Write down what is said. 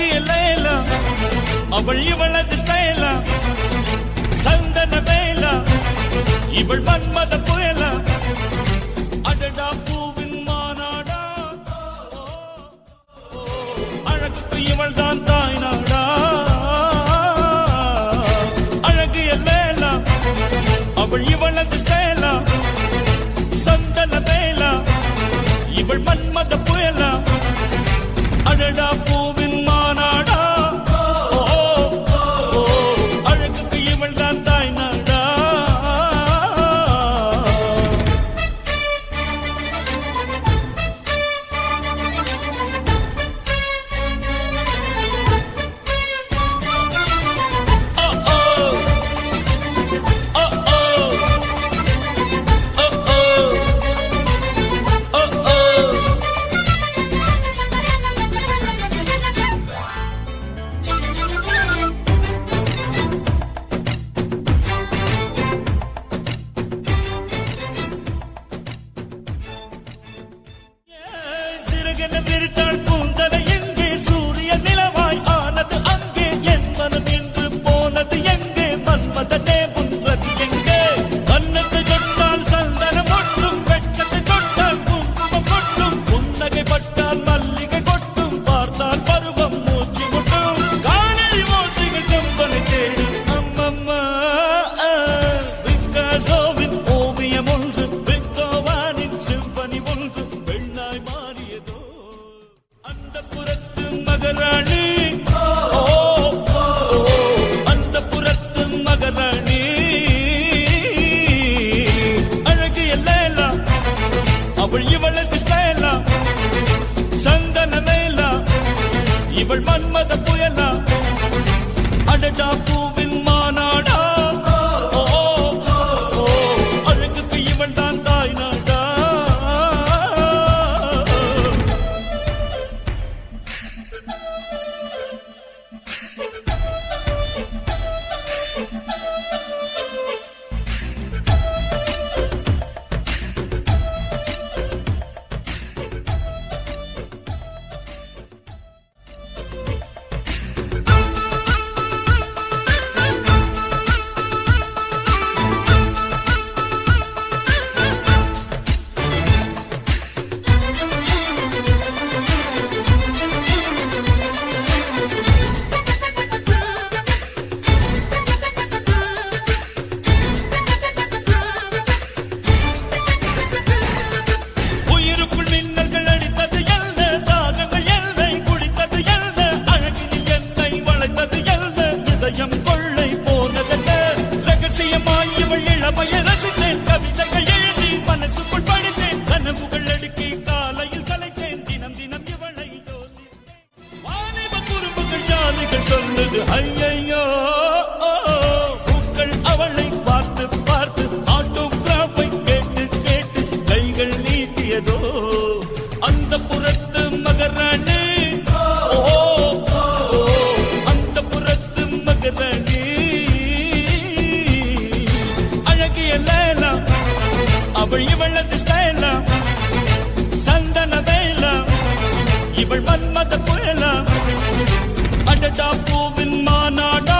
அழகிய லைலா அவள் இவளது ஸ்டைலா சந்தன வேலா இவள் மன்மத புயலா அடடா பூவின் மாநாடா அழகுக்கு இவள் தான் தாய் நாடா அழகிய லைலா அவள் இவளது ஸ்டைலா சந்தன வேலா இவள் மன்மத புயலா அடடா பூவின் மாநாடா அழகுக்கு இவள் தான் தாய் நாடா விரித்தாள் பூந்தலை எங்கே சூரிய நிலவாய் ஆனது அங்கே என் மனம் என்று போனது எங்கே மன்மதனே உன்றது எங்கே கண்ணத்தை தொட்டால் சந்தனம் ஒட்டும் வெட்டத்தை தொட்டால் குங்குமம் கொட்டும் புன்னகை பட்டால் மல்லிகை கொட்டும் பார்த்தால் பருவம் மூச்சு முட்டும் காணல் ஓசைகள் செம்பனை தேடும் அம்மம்மா பிக்காசோவின் ஓவியம் ஒன்று பெத்தோவானின் சிம்பனி ஒன்று பெண்ணாய் மாறியதோ அந்த புறத்து மகராணி அந்த புறத்து மகராணி அழகிய லைலா அவள் இவளது ஸ்டைலா சந்தன மேலா இவள் மன்மத புயலா அடடா பூவின் மாநாடா அழகுக்கு இவள் தான் தாய் நாடா சொல்லுது ஐயையோ பூக்கள் அவளை பார்த்து பார்த்து ஆட்டோகிராஃபை கேட்டு கேட்டு கைகள் நீட்டியதோ அந்த புறத்து மகராணி அந்த புறத்து மகராணி அழகிய லைலா அவள் இவளது ஸ்டைலா சந்தன வேலா இவள் மன்மத புயலா அடடா பூவின் மாநாடு